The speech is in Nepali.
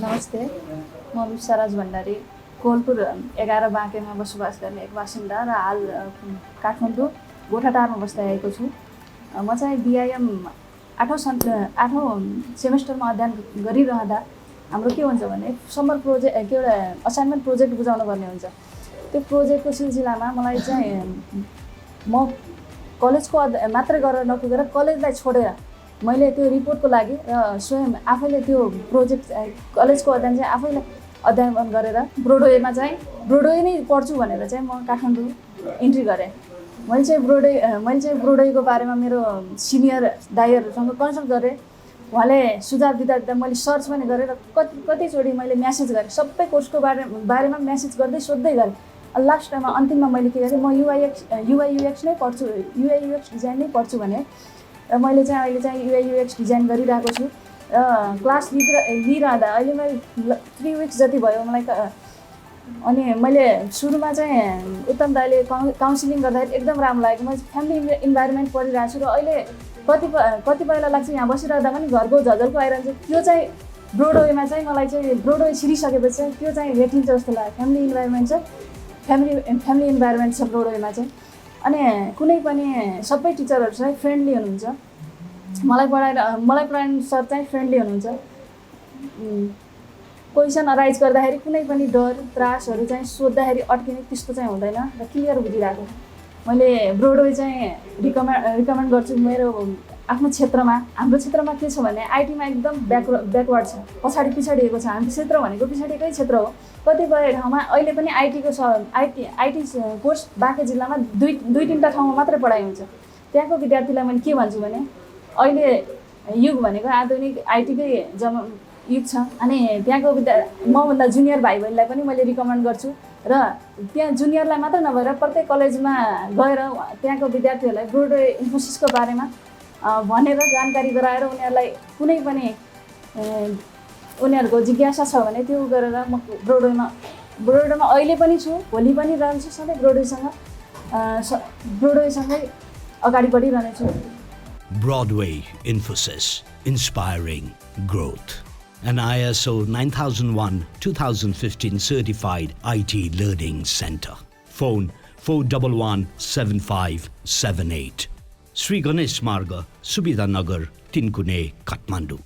नमस्ते, म बिप्शा राजभण्डारी कोलपुर 11 बाँकेमा बसोबास गर्ने एक बासिन्दा र हाल काठमाडौँ गोठाटारमा बस्दै आएको छु। म चाहिँ बिआइएम 8औं सेमेस्टरमा अध्ययन गरिरहँदा हाम्रो के हुन्छ भने समर प्रोजेक्ट एउटा असाइनमेन्ट प्रोजेक्ट बुझाउनु पर्ने हुन्छ। त्यो प्रोजेक्टको सिलसिलामा मलाई चाहिँ म कलेजको मात्रै गरेर नपुगेर कलेजलाई छोडेर मैले त्यो रिपोर्टको लागि र स्वयं आफैले त्यो प्रोजेक्ट कलेजको अध्ययन चाहिँ आफैले अध्ययन गरेर ब्रोडवे नै पढ्छु भनेर चाहिँ म काठमाडौँ इन्ट्री गरेँ। मैले चाहिँ ब्रोडवेको बारेमा मेरो सिनियर दाइहरूसँग कन्सल्ट गरेँ। उहाँले सुझाव दिँदा मैले सर्च पनि गरेर कतिचोटि मैले म्यासेज गरेँ, सबै कोर्सको बारेमा म्यासेज गर्दै सोध्दै गरेँ। लास्ट टाइममा अन्तिममा मैले के गरेँ, म युआई नै पढ्छु, युआई डिजाइन नै पढ्छु भने र मैले चाहिँ अहिले चाहिँ युआई डिजाइन गरिरहेको छु र क्लास लिइरहँदा अहिले मैले 3 विक्स जति भयो मलाई। अनि मैले सुरुमा चाहिँ उत्तम दाइले काउन्सिलिङ गर्दाखेरि एकदम राम्रो लाग्यो। म फ्यामिली इन्भाइरोमेन्ट पढिरहेको छु र अहिले कतिपयलाई लाग्छ यहाँ बसिरहँदा पनि घरको झझल्को आइरहन्छ। त्यो चाहिँ ब्रोडवेमा चाहिँ मलाई चाहिँ ब्रोडवे छिरिसकेपछि चाहिँ त्यो चाहिँ भेटिन्छ जस्तो लाग्यो। फ्यामिली इन्भाइरोमेन्ट छ, फ्यामिली इन्भाइरोमेन्ट छ ब्रोडवेमा चाहिँ। अनि कुनै पनि सबै टिचरहरू चाहिँ फ्रेन्डली हुनुहुन्छ। मलाई पढाउने सर चाहिँ फ्रेन्डली हुनुहुन्छ। क्वेसन अराइज गर्दाखेरि कुनै पनि डर त्रासहरू चाहिँ सोद्धाखेरि अड्किने त्यस्तो चाहिँ हुँदैन र क्लियर बुझिरहेको। मैले ब्रोडवे चाहिँ रिकमेन्ड गर्छु। मेरो आफ्नो क्षेत्रमा, हाम्रो क्षेत्रमा के छ भने आइटीमा एकदम ब्याकवर्ड छ, पछाडिएको छ। हाम्रो क्षेत्र भनेको पछाडिकै क्षेत्र हो। कतिपय ठाउँमा अहिले पनि आइटी कोर्स बाँके जिल्लामा 2-3टा ठाउँमा मात्रै पढाइ हुन्छ। त्यहाँको विद्यार्थीलाई मैले के भन्छु भने अहिले युग भनेको आधुनिक आइटीकै युग छ। अनि त्यहाँको मभन्दा जुनियर भाइ बहिनीलाई पनि मैले रिकमेन्ड गर्छु र त्यहाँ जुनियरलाई मात्र नभएर प्रत्येक कलेजमा गएर त्यहाँको विद्यार्थीहरूलाई ब्रोडवे इन्फोसिसको बारेमा भनेर जानकारी गराएर उनीहरूलाई कुनै पनि उनीहरूको जिज्ञासा छ भने त्यो गरेर म ब्रोडवेमा अहिले पनि छु, भोलि पनि रहन्छु। सधैँ ब्रोडवेसँगै अगाडि बढिरहनेछु। Broadway Infosys, inspiring growth. An ISO 9001-2015 certified IT learning center. Phone 411-7578. Sri Ganesh Marga, Subidhanagar, Tinkune, Kathmandu.